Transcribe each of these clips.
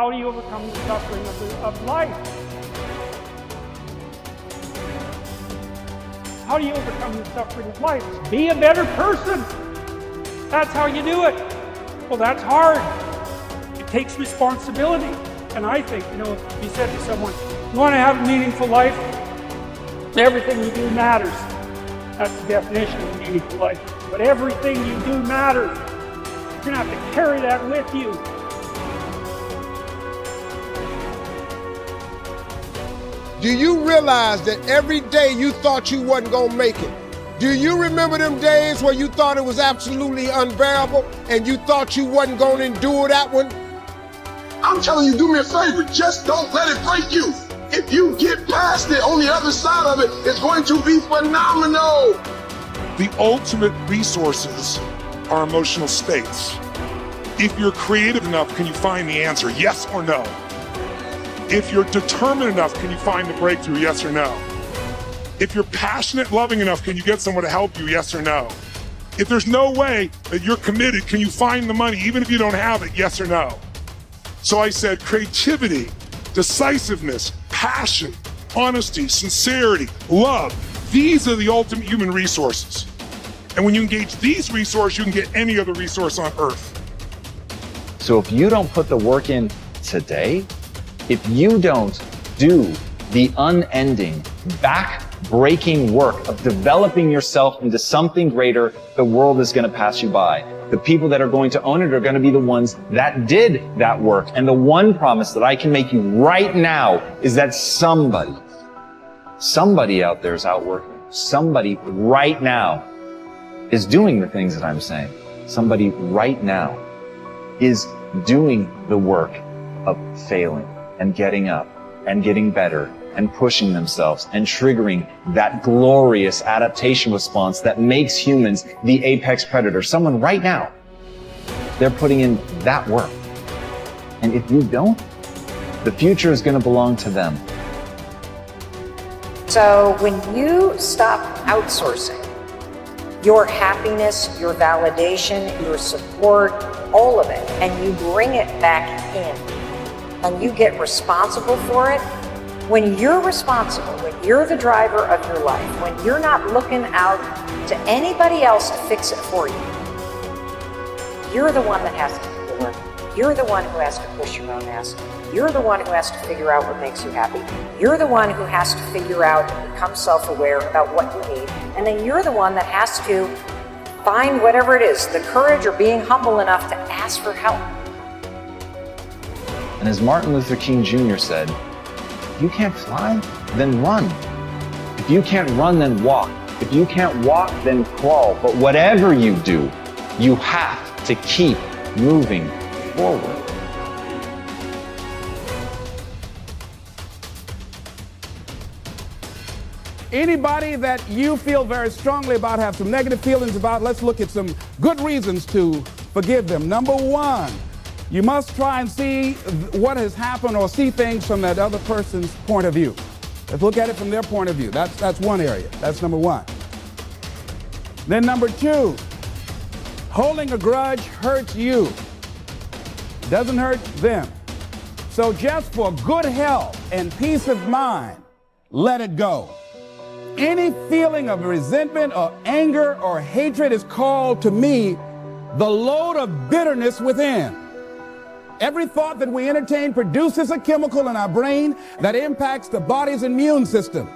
How do you overcome the suffering of life? How do you overcome the suffering of life? Be a better person. That's how you do it. Well, that's hard. It takes responsibility. And I think, if you said to someone, you want to have a meaningful life? Everything you do matters. That's the definition of meaningful life. But everything you do matters. You're going to have to carry that with you. Do you realize that every day you thought you wasn't gonna make it? Do you remember them days where you thought it was absolutely unbearable and you thought you wasn't gonna endure that one? I'm telling you, do me a favor, just don't let it break you. If you get past it, on the other side of it, it's going to be phenomenal. The ultimate resources are emotional states. If you're creative enough, can you find the answer, yes or no? If you're determined enough, can you find the breakthrough, yes or no? If you're passionate, loving enough, can you get someone to help you, yes or no? If there's no way that you're committed, can you find the money, even if you don't have it, yes or no? So I said creativity, decisiveness, passion, honesty, sincerity, love. These are the ultimate human resources. And when you engage these resources, you can get any other resource on earth. So if you don't put the work in today, if you don't do the unending, back-breaking work of developing yourself into something greater, the world is going to pass you by. The people that are going to own it are going to be the ones that did that work. And the one promise that I can make you right now is that somebody out there is outworking. Somebody right now is doing the things that I'm saying. Somebody right now is doing the work of failing and getting up and getting better and pushing themselves and triggering that glorious adaptation response that makes humans the apex predator. Someone right now, they're putting in that work. And if you don't, the future is going to belong to them. So when you stop outsourcing your happiness, your validation, your support, all of it, and you bring it back in, and you get responsible for it, when you're responsible, when you're the driver of your life, when you're not looking out to anybody else to fix it for you, you're the one that has to do the work. You're the one who has to push your own ass. You're the one who has to figure out what makes you happy. You're the one who has to figure out and become self-aware about what you need. And then you're the one that has to find whatever it is, the courage or being humble enough to ask for help. And as Martin Luther King Jr. said, if you can't fly, then run. If you can't run, then walk. If you can't walk, then crawl. But whatever you do, you have to keep moving forward. Anybody that you feel very strongly about, have some negative feelings about, let's look at some good reasons to forgive them. Number one, you must try and see what has happened or see things from that other person's point of view. Let's look at it from their point of view. That's one area. That's number one. Then number two, holding a grudge hurts you. It doesn't hurt them. So just for good health and peace of mind, let it go. Any feeling of resentment or anger or hatred is called to me the load of bitterness within. Every thought that we entertain produces a chemical in our brain that impacts the body's immune system.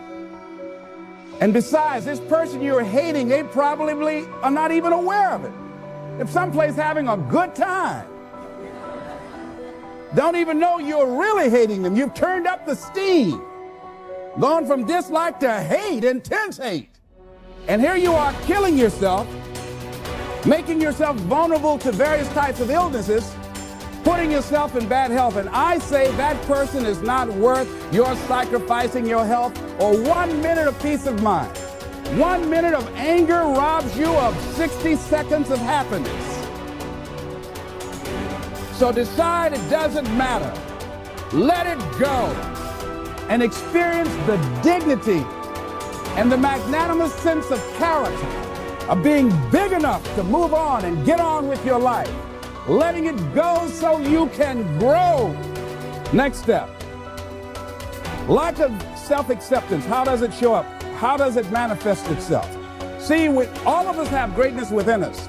And besides, this person you're hating, they probably are not even aware of it. If someplace having a good time, don't even know you're really hating them. You've turned up the steam, gone from dislike to hate, intense hate. And here you are killing yourself, making yourself vulnerable to various types of illnesses, putting yourself in bad health. And I say that person is not worth your sacrificing your health or 1 minute of peace of mind. 1 minute of anger robs you of 60 seconds of happiness. So decide it doesn't matter. Let it go and experience the dignity and the magnanimous sense of character of being big enough to move on and get on with your life. Letting it go so you can grow Next step. Lack of self-acceptance. How does it show up? How does it manifest itself? See, all of us have greatness within us.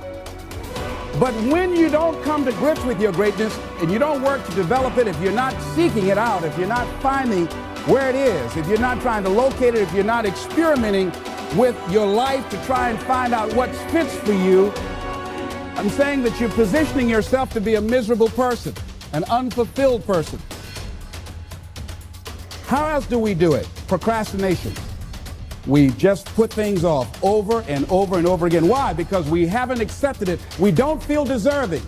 But when you don't come to grips with your greatness and you don't work to develop it, if you're not seeking it out, if you're not finding where it is, if you're not trying to locate it, if you're not experimenting with your life to try and find out what fits for you, I'm saying that you're positioning yourself to be a miserable person, an unfulfilled person. How else do we do it? Procrastination. We just put things off over and over and over again. Why? Because we haven't accepted it. We don't feel deserving.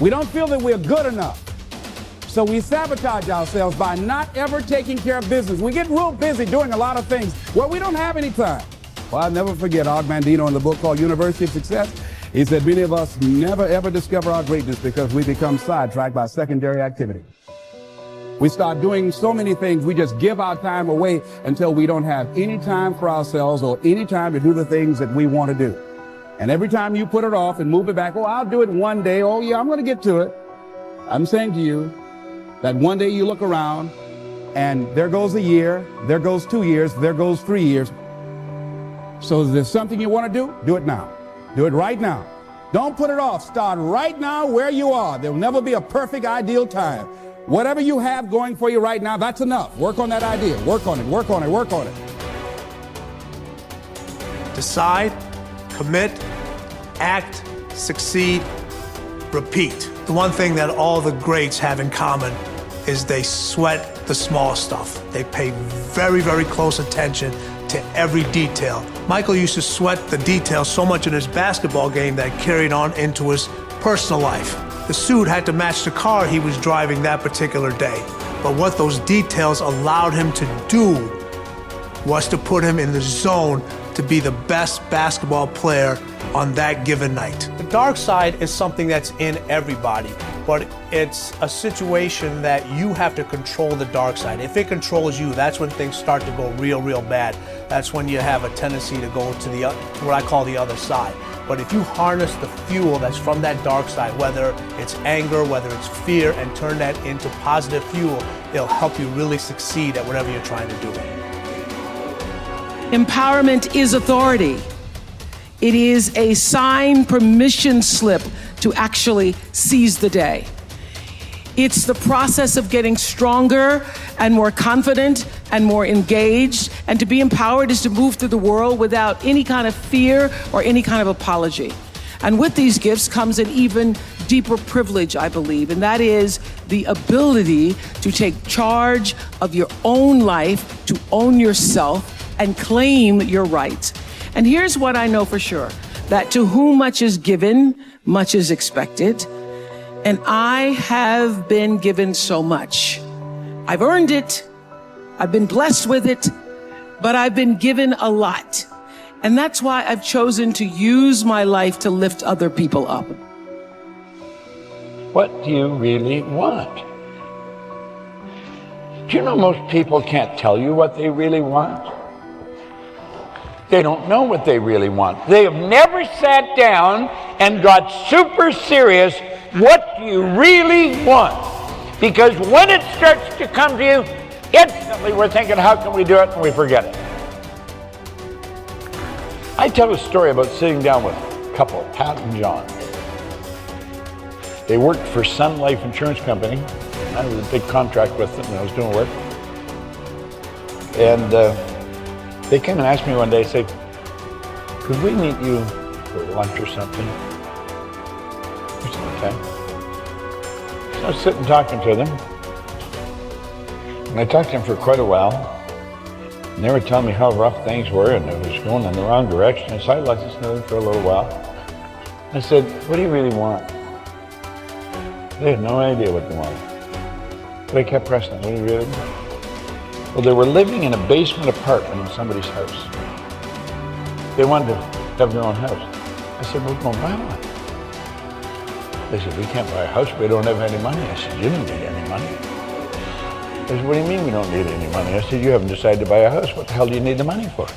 We don't feel that we're good enough. So we sabotage ourselves by not ever taking care of business. We get real busy doing a lot of things. Well, we don't have any time. Well, I'll never forget Og Mandino in the book called University of Success. He said many of us never ever discover our greatness because we become sidetracked by secondary activity. We start doing so many things, we just give our time away until we don't have any time for ourselves or any time to do the things that we want to do. And every time you put it off and move it back, oh, I'll do it one day. Oh, yeah, I'm going to get to it. I'm saying to you that one day you look around and there goes a year, there goes 2 years, there goes 3 years. So is there something you want to do? Do it now. Do it right now. Don't put it off. Start right now where you are. There'll never be a perfect, ideal time. Whatever you have going for you right now, that's enough. Work on that idea. Work on it, work on it, work on it. Decide, commit, act, succeed, repeat. The one thing that all the greats have in common is they sweat the small stuff. They pay very, very close attention to every detail. Michael used to sweat the details so much in his basketball game that carried on into his personal life. The suit had to match the car he was driving that particular day. But what those details allowed him to do was to put him in the zone to be the best basketball player on that given night. The dark side is something that's in everybody, but it's a situation that you have to control the dark side. If it controls you, that's when things start to go real, real bad. That's when you have a tendency to go to what I call the other side. But if you harness the fuel that's from that dark side, whether it's anger, whether it's fear, and turn that into positive fuel, it'll help you really succeed at whatever you're trying to do. Empowerment is authority. It is a signed permission slip to actually seize the day. It's the process of getting stronger and more confident and more engaged. And to be empowered is to move through the world without any kind of fear or any kind of apology. And with these gifts comes an even deeper privilege, I believe, and that is the ability to take charge of your own life, to own yourself, and claim your rights. And here's what I know for sure, that to whom much is given, much is expected. And I have been given so much. I've earned it. I've been blessed with it, but I've been given a lot. And that's why I've chosen to use my life to lift other people up. What do you really want? Do you know most people can't tell you what they really want? They don't know what they really want. They have never sat down and got super serious. What do you really want? Because when it starts to come to you, instantly we're thinking, how can we do it? And we forget it. I tell a story about sitting down with a couple, Pat and John. They worked for Sun Life Insurance Company. I was a big contract with them when I was doing work. And they came and asked me one day, said, could we meet you for lunch or something? I said, okay. So I was sitting talking to them. And I talked to them for quite a while. And they were telling me how rough things were and it was going in the wrong direction. And so I listened to them for a little while. I said, what do you really want? They had no idea what they wanted. But I kept pressing them, what do you really want? Well, they were living in a basement apartment in somebody's house. They wanted to have their own house. I said, we're going to buy one. They said, we can't buy a house, we don't have any money. I said, you don't need any money. They said, what do you mean we don't need any money? I said, you haven't decided to buy a house. What the hell do you need the money for?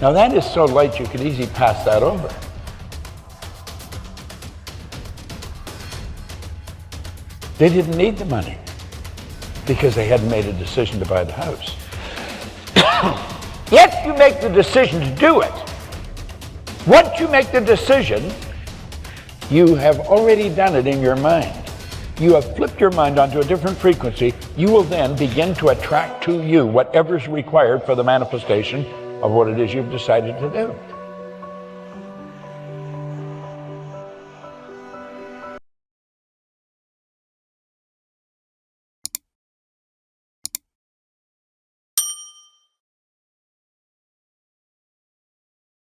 Now that is so light you could easily pass that over. They didn't need the money because they hadn't made a decision to buy the house. If you make the decision to do it, once you make the decision, you have already done it in your mind. You have flipped your mind onto a different frequency. You will then begin to attract to you whatever's required for the manifestation of what it is you've decided to do.